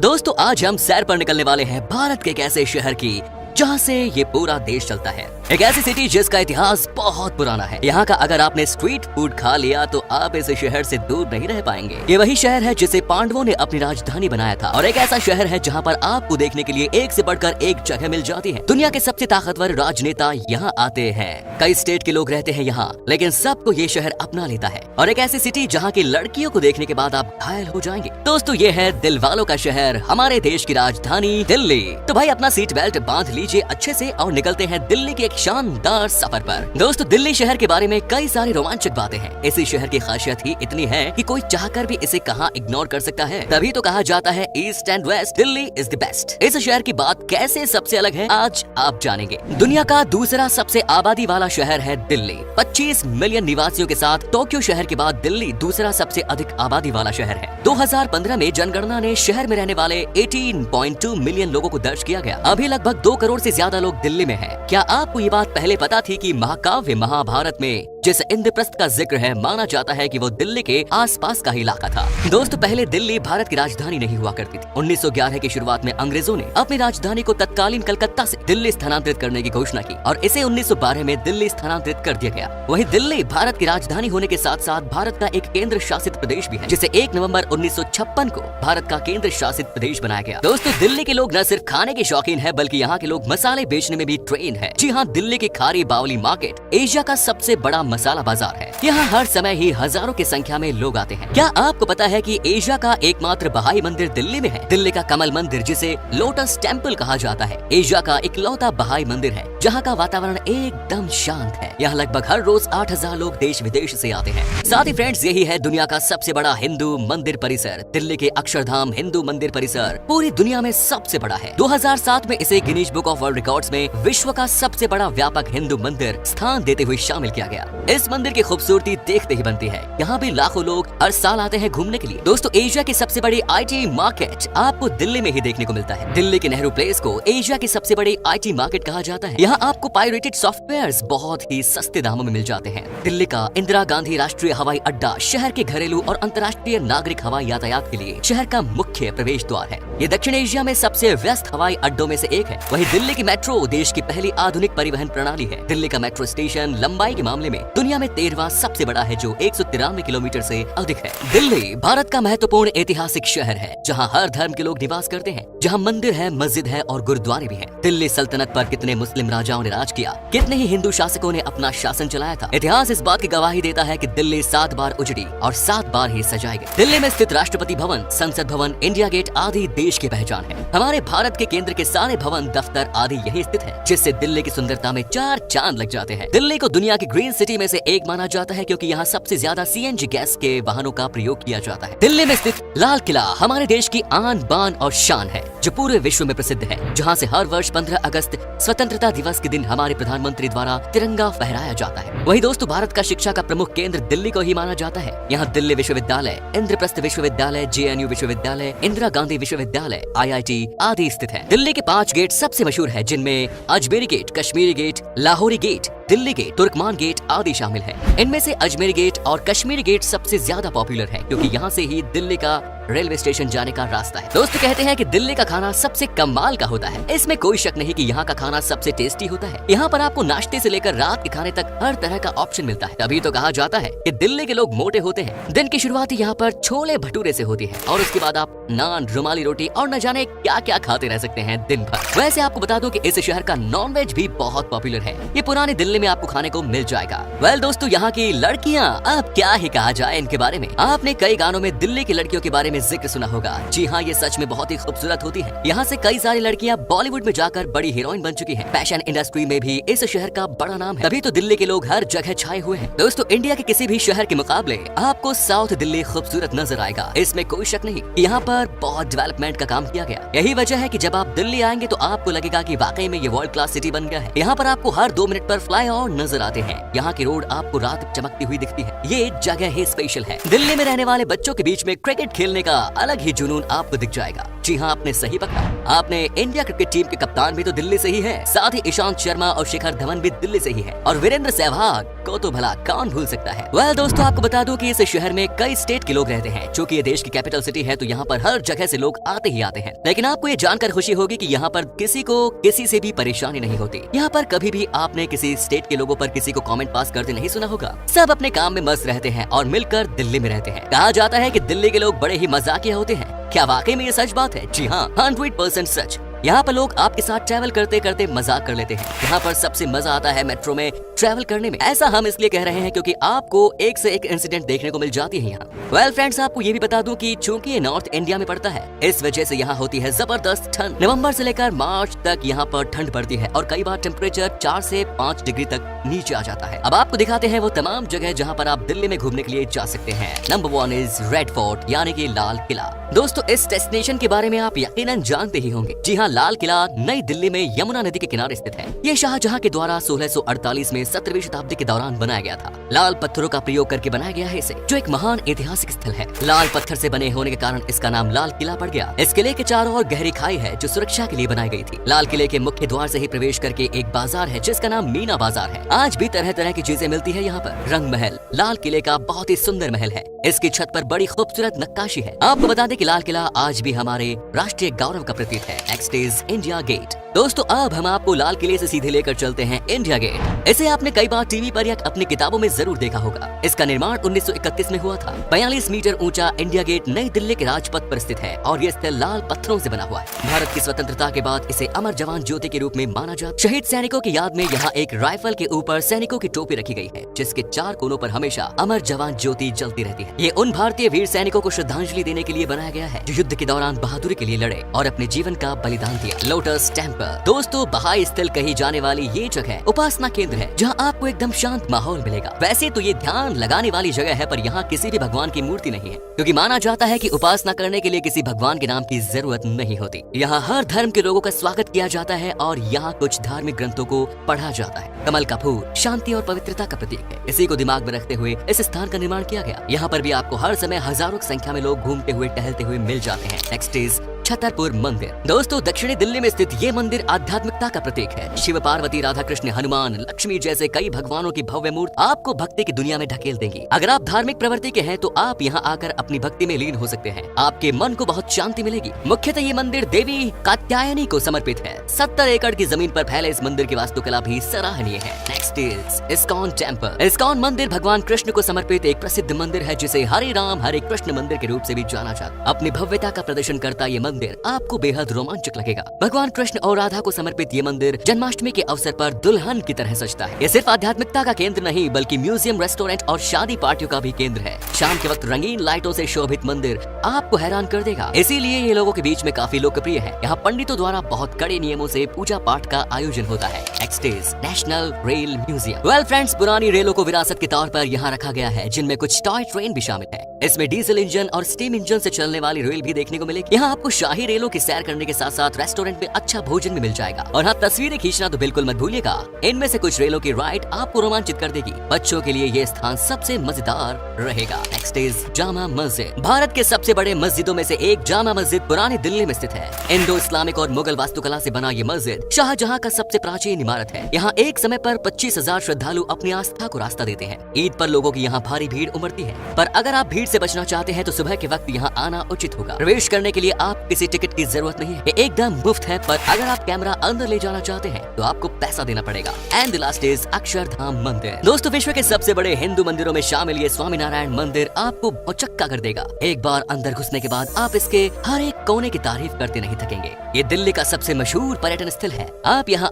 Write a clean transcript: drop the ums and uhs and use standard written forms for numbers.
दोस्तों आज हम सैर पर निकलने वाले हैं भारत के एक ऐसे शहर की जहाँ से ये पूरा देश चलता है। एक ऐसी सिटी जिसका इतिहास बहुत पुराना है। यहाँ का अगर आपने स्ट्रीट फूड खा लिया तो आप इस शहर से दूर नहीं रह पाएंगे। ये वही शहर है जिसे पांडवों ने अपनी राजधानी बनाया था और एक ऐसा शहर है जहाँ पर आपको देखने के लिए एक से बढ़कर एक जगह मिल जाती है। दुनिया के सबसे ताकतवर राजनेता यहाँ आते हैं, कई स्टेट के लोग रहते हैं यहाँ, लेकिन सबको ये शहर अपना लेता है। और एक ऐसी सिटी जहाँ की लड़कियों को देखने के बाद आप घायल हो जाएंगे। दोस्तों ये है दिल वालों का शहर, हमारे देश की राजधानी दिल्ली। तो भाई अपना सीट बेल्ट बांध लीजिए अच्छे से और निकलते हैं दिल्ली के एक शानदार सफर पर। दोस्तों दिल्ली शहर के बारे में कई सारी रोमांचक बातें हैं। इसी शहर की खासियत ही इतनी है कि कोई चाहकर भी इसे कहां इग्नोर कर सकता है। तभी तो कहा जाता है east and west Delhi is the best. इस शहर की बात कैसे सबसे अलग है आज आप जानेंगे। दुनिया का दूसरा सबसे आबादी वाला शहर है दिल्ली। 25 मिलियन निवासियों के साथ टोक्यो शहर के बाद दिल्ली दूसरा सबसे अधिक आबादी वाला शहर है। 2015 में जनगणना ने शहर में रहने वाले 18.2 मिलियन लोगों को दर्ज किया गया। अभी लगभग 2 करोड़ से ज्यादा लोग दिल्ली में हैं। क्या आपको ये बात पहले पता थी कि महाकाव्य महाभारत में जिस इंद्रप्रस्थ का जिक्र है माना जाता है कि वो दिल्ली के आसपास का ही इलाका था। दोस्तों पहले दिल्ली भारत की राजधानी नहीं हुआ करती थी। 1911 की शुरुआत में अंग्रेजों ने अपनी राजधानी को तत्कालीन कलकत्ता से दिल्ली स्थानांतरित करने की घोषणा की और इसे 1912 में दिल्ली स्थानांतरित कर दिया गया। वहीं दिल्ली भारत की राजधानी होने के साथ साथ भारत का एक केंद्र शासित प्रदेश भी है, जिसे 1 नवंबर 1956 को भारत का केंद्र शासित प्रदेश बनाया गया। दोस्तों दिल्ली के लोग न सिर्फ खाने के शौकीन है बल्कि यहाँ के लोग मसाले बेचने में भी ट्रेन है। जी हाँ, दिल्ली की खारी बावली मार्केट एशिया का सबसे बड़ा मसाला बाजार है। यहाँ हर समय ही हजारों की संख्या में लोग आते हैं। क्या आपको पता है कि एशिया का एकमात्र बहाई मंदिर दिल्ली में है? दिल्ली का कमल मंदिर जिसे लोटस टेम्पल कहा जाता है एशिया का इकलौता बहाई मंदिर है जहाँ का वातावरण एकदम शांत है। यहाँ लगभग हर रोज 8000 लोग देश विदेश से आते हैं। साथ ही फ्रेंड्स यही है दुनिया का सबसे बड़ा हिंदू मंदिर परिसर। दिल्ली के अक्षरधाम हिंदू मंदिर परिसर पूरी दुनिया में सबसे बड़ा है। 2007 में इसे Guinness book of world records में विश्व का सबसे बड़ा व्यापक हिंदू मंदिर स्थान देते हुए शामिल किया गया। इस मंदिर की खूबसूरती देखते ही बनती है। यहाँ भी लाखों लोग हर साल आते हैं घूमने के लिए। दोस्तों एशिया की सबसे बड़ी IT मार्केट आपको दिल्ली में ही देखने को मिलता है। दिल्ली के नेहरू प्लेस को एशिया की सबसे बड़ी IT मार्केट कहा जाता है। यहाँ आपको पायरेटेड सॉफ्टवेयर्स बहुत ही सस्ते दामों में मिल जाते हैं। दिल्ली का इंदिरा गांधी राष्ट्रीय हवाई अड्डा शहर के घरेलू और अंतर्राष्ट्रीय नागरिक हवाई यातायात के लिए शहर का मुख्य प्रवेश द्वार है। ये दक्षिण एशिया में सबसे व्यस्त हवाई अड्डों में से एक है। वहीं दिल्ली की मेट्रो देश की पहली आधुनिक परिवहन प्रणाली है। दिल्ली का मेट्रो स्टेशन लंबाई के मामले में दुनिया में 13वां सबसे बड़ा है जो 193 किलोमीटर से अधिक है। दिल्ली भारत का महत्वपूर्ण ऐतिहासिक शहर है जहाँ हर धर्म के लोग निवास करते हैं, जहाँ मंदिर है, मस्जिद है और गुरुद्वारे भी हैं। दिल्ली सल्तनत पर कितने मुस्लिम राजाओं ने राज किया, कितने ही हिंदू शासकों ने अपना शासन चलाया था। इतिहास इस बात की गवाही देता है कि दिल्ली 7 बार उजड़ी और 7 बार ही सजाई गई। दिल्ली में स्थित राष्ट्रपति भवन, संसद भवन, इंडिया गेट आदि देश की पहचान है। हमारे भारत के केंद्र के सारे भवन, दफ्तर आदि यही स्थित है, जिससे दिल्ली की सुंदरता में 4 चांद लग जाते हैं। दिल्ली को दुनिया की ग्रीन सिटी में से एक माना जाता है क्योंकि यहाँ सबसे ज्यादा CNG गैस के वाहनों का प्रयोग किया जाता है। दिल्ली में स्थित लाल किला हमारे देश की आन बान और शान है जो पूरे विश्व में प्रसिद्ध है, जहाँ से हर वर्ष 15 अगस्त स्वतंत्रता दिवस के दिन हमारे प्रधानमंत्री द्वारा तिरंगा फहराया जाता है। वही दोस्तों भारत का शिक्षा का प्रमुख केंद्र दिल्ली को ही माना जाता है। यहाँ दिल्ली विश्वविद्यालय, इंद्रप्रस्थ विश्वविद्यालय, JNU विश्वविद्यालय, इंदिरा गांधी विश्वविद्यालय, IIT आदि स्थित है। दिल्ली के 5 गेट सबसे मशहूर है जिनमें Ajmeri gate, Kashmiri gate, Lahori gate, Delhi gate, Turkman gate आदि शामिल है। इनमें से अजमेरी गेट और कश्मीरी गेट सबसे ज्यादा पॉपुलर है क्योंकि यहाँ से ही दिल्ली का रेलवे स्टेशन जाने का रास्ता है। दोस्तों कहते हैं कि दिल्ली का खाना सबसे कमाल का होता है। इसमें कोई शक नहीं कि यहाँ का खाना सबसे टेस्टी होता है। यहाँ पर आपको नाश्ते से लेकर रात के खाने तक हर तरह का ऑप्शन मिलता है। तभी तो कहा जाता है कि दिल्ली के लोग मोटे होते हैं। दिन की शुरुआत यहाँ पर छोले भटूरे से होती है और उसके बाद आप नान, रुमाली रोटी और न जाने क्या क्या खाते रह सकते हैं दिन भर। वैसे आपको बता दो कि इस शहर का नॉनवेज भी बहुत पॉपुलर है। ये पुरानी दिल्ली में आपको खाने को मिल जाएगा। वेल दोस्तों यहाँ की लड़कियाँ अब क्या ही कहा जाए इनके बारे में। आपने कई गानों में दिल्ली की लड़कियों के बारे में जिक्र सुना होगा। जी हाँ, ये सच में बहुत ही खूबसूरत होती है। यहाँ से कई सारी लड़कियाँ बॉलीवुड में जाकर बड़ी हीरोइन बन चुकी हैं। फैशन इंडस्ट्री में भी इस शहर का बड़ा नाम है, तभी तो दिल्ली के लोग हर जगह छाए हुए हैं। दोस्तों इंडिया के किसी भी शहर के मुकाबले आपको साउथ दिल्ली खूबसूरत नजर आएगा, इसमें कोई शक नहीं। यहाँ पर बहुत डेवलपमेंट का काम किया गया। यही वजह है कि जब आप दिल्ली आएंगे तो आपको लगेगा कि वाकई में ये वर्ल्ड क्लास सिटी बन गया है। यहाँ पर आपको हर 2 मिनट पर फ्लाई ओवर नजर आते हैं। यहाँ की रोड आपको रात चमकती हुई दिखती है। ये जगह ही स्पेशल है। दिल्ली में रहने वाले बच्चों के बीच में क्रिकेट खेलने का अलग ही जुनून आपको दिख जाएगा। जी हाँ, आपने सही पकड़ा। आपने इंडिया क्रिकेट टीम के कप्तान भी तो दिल्ली से ही है, साथ ही ईशांत शर्मा और शिखर धवन भी दिल्ली से ही है, और वीरेंद्र सहवाग को तो भला कौन भूल सकता है। वेल दोस्तों, आपको बता दूं कि इस शहर में कई स्टेट के लोग रहते हैं। चूंकि ये देश की कैपिटल सिटी है तो यहाँ पर हर जगह से लोग आते ही आते हैं। लेकिन आपको ये जानकर खुशी होगी कि यहाँ पर किसी को किसी से भी परेशानी नहीं होती। यहाँ पर कभी भी आपने किसी स्टेट के लोगों पर किसी को कमेंट पास करते नहीं सुना होगा। सब अपने काम में मस्त रहते हैं और मिलकर दिल्ली में रहते हैं। कहा जाता है कि दिल्ली के लोग बड़े ही मजाकिया होते हैं। क्या वाकई में ये सच बात है? जी हाँ, 100% सच। यहाँ पर लोग आपके साथ ट्रैवल करते करते मजाक कर लेते हैं। यहाँ पर सबसे मजा आता है मेट्रो में ट्रैवल करने में। ऐसा हम इसलिए कह रहे हैं क्योंकि आपको एक से एक इंसिडेंट देखने को मिल जाती है यहाँ। वेल फ्रेंड्स, आपको ये भी बता दूं कि चूंकि ये नॉर्थ इंडिया में पड़ता है, इस वजह से यहाँ होती है जबरदस्त ठंड। नवंबर से लेकर मार्च तक यहाँ पर ठंड पड़ती है और कई बार टेम्परेचर 4 से 5 डिग्री तक नीचे आ जाता है। अब आपको दिखाते हैं वो तमाम जगह जहाँ पर आप दिल्ली में घूमने के लिए जा सकते हैं। नंबर 1 इज रेड फोर्ट यानी कि लाल किला। दोस्तों, इस डेस्टिनेशन के बारे में आप यकीनन जानते ही होंगे। जी हाँ, लाल किला नई दिल्ली में यमुना नदी के किनारे स्थित है। ये शाहजहां के द्वारा 1648 में 17वीं शताब्दी के दौरान बनाया गया था। लाल पत्थरों का प्रयोग करके बनाया गया है इसे, जो एक महान ऐतिहासिक स्थल है। लाल पत्थर से बने होने के कारण इसका नाम लाल किला पड़ गया। इस किले के चारों ओर गहरी खाई है जो सुरक्षा के लिए बनाई गई थी। लाल किले के मुख्य द्वार से ही प्रवेश करके एक बाजार है जिसका नाम मीना बाजार है। आज भी तरह तरह की चीजें मिलती है यहाँ पर। रंग महल लाल किले का बहुत ही सुंदर महल है। इसकी छत पर बड़ी खूबसूरत नक्काशी है। आपको बता दें कि लाल किला आज भी हमारे राष्ट्रीय गौरव का प्रतीक है। Next is India gate. दोस्तों, अब हम आपको लाल किले से सीधे लेकर चलते हैं इंडिया गेट। इसे आपने कई बार टीवी पर या अपनी किताबों में जरूर देखा होगा। इसका निर्माण 1931 में हुआ था। 42 मीटर ऊंचा इंडिया गेट नई दिल्ली के राजपथ पर स्थित है और ये स्थल लाल पत्थरों से बना हुआ है। भारत की स्वतंत्रता के बाद इसे अमर जवान ज्योति के रूप में माना जाता। शहीद सैनिकों की याद में यहाँ एक राइफल के ऊपर सैनिकों की टोपी रखी गई है, जिसके 4 कोनों पर हमेशा अमर जवान ज्योति जलती रहती है। ये उन भारतीय वीर सैनिकों को श्रद्धांजलि देने के लिए बनाया गया है जो युद्ध के दौरान बहादुरी के लिए लड़े और अपने जीवन का बलिदान दिया। Lotus temple. दोस्तों, बहाई स्थल कही जाने वाली ये जगह उपासना केंद्र है जहाँ आपको एकदम शांत माहौल मिलेगा। वैसे तो ये ध्यान लगाने वाली जगह है, पर यहाँ किसी भी भगवान की मूर्ति नहीं है, क्योंकि माना जाता है कि उपासना करने के लिए किसी भगवान के नाम की जरूरत नहीं होती। यहाँ हर धर्म के लोगों का स्वागत किया जाता है और यहाँ कुछ धार्मिक ग्रंथों को पढ़ा जाता है। कमल का फूल शांति और पवित्रता का प्रतीक है। इसी को दिमाग में रखते हुए इस स्थान का निर्माण किया गया। यहाँ पर भी आपको हर समय हजारों की संख्या में लोग घूमते हुए टहलते हुए मिल जाते हैं। नेक्स्ट इज छतरपुर मंदिर। दोस्तों, दक्षिणी दिल्ली में स्थित ये मंदिर आध्यात्मिकता का प्रतीक है। शिव पार्वती, राधा कृष्ण, हनुमान, लक्ष्मी जैसे कई भगवानों की भव्य मूर्ति आपको भक्ति की दुनिया में ढकेल देंगी। अगर आप धार्मिक प्रवृत्ति के हैं तो आप यहाँ आकर अपनी भक्ति में लीन हो सकते हैं। आपके मन को बहुत शांति मिलेगी। मुख्यतः ये मंदिर देवी कात्यायनी को समर्पित है। 70 एकड़ की जमीन पर फैले इस मंदिर की वास्तुकला भी सराहनीय है। Next is ISKCON temple. ISKCON मंदिर भगवान कृष्ण को समर्पित एक प्रसिद्ध मंदिर है जिसे हरे राम हरे कृष्ण मंदिर के रूप से भी जाना जाता। अपनी भव्यता का प्रदर्शन करता ये मंदिर आपको बेहद रोमांचक लगेगा। भगवान कृष्ण और राधा को समर्पित ये मंदिर जन्माष्टमी के अवसर पर दुल्हन की तरह सजता है। ये सिर्फ आध्यात्मिकता का केंद्र नहीं बल्कि म्यूजियम, रेस्टोरेंट और शादी पार्टियों का भी केंद्र है। शाम के वक्त रंगीन लाइटों से शोभित मंदिर आपको हैरान कर देगा। इसीलिए ये लोगों के बीच में काफी लोकप्रिय है। यहाँ पंडितों द्वारा बहुत कड़े नियमों से पूजा पाठ का आयोजन होता है। Next is national rail museum. Well friends, पुरानी रेलों को विरासत के तौर पर यहाँ रखा गया है, जिनमें कुछ टॉय ट्रेन भी शामिल है। इसमें डीजल इंजन और स्टीम इंजन से चलने वाली रेल भी देखने को मिलेगी। यहाँ आपको शाही रेलों की सैर करने के साथ साथ रेस्टोरेंट में अच्छा भोजन भी मिल जाएगा। और हाँ, तस्वीरें खींचना तो बिल्कुल मत भूलिएगा। इनमें से कुछ रेलों की राइड आपको रोमांचित कर देगी। बच्चों के लिए ये स्थान सबसे मजेदार रहेगा। Next is Jama Masjid. भारत के सबसे बड़े मस्जिदों में से एक जामा मस्जिद पुरानी दिल्ली में स्थित है। इंडो इस्लामिक और मुगल वास्तुकला से बना ये मस्जिद शाहजहां का सबसे प्राचीन इमारत है। यहाँ एक समय पर 25,000 श्रद्धालु अपनी आस्था को रास्ता देते हैं। ईद पर लोगों की यहाँ भारी भीड़ उमड़ती है, पर अगर आप भीड़ से बचना चाहते हैं तो सुबह के वक्त यहाँ आना उचित होगा। प्रवेश करने के लिए आप किसी टिकट की जरूरत नहीं है, ये एकदम मुफ्त है। पर अगर आप कैमरा अंदर ले जाना चाहते हैं तो आपको पैसा देना पड़ेगा। And the last is Akshardham मंदिर। दोस्तों, विश्व के सबसे बड़े हिंदू मंदिरों में शामिल ये स्वामीनारायण मंदिर आपको भौचक्का कर देगा। एक बार अंदर घुसने के बाद आप इसके हर एक कोने की तारीफ करते नहीं थकेंगे। ये दिल्ली का सबसे मशहूर पर्यटन स्थल है। आप यहाँ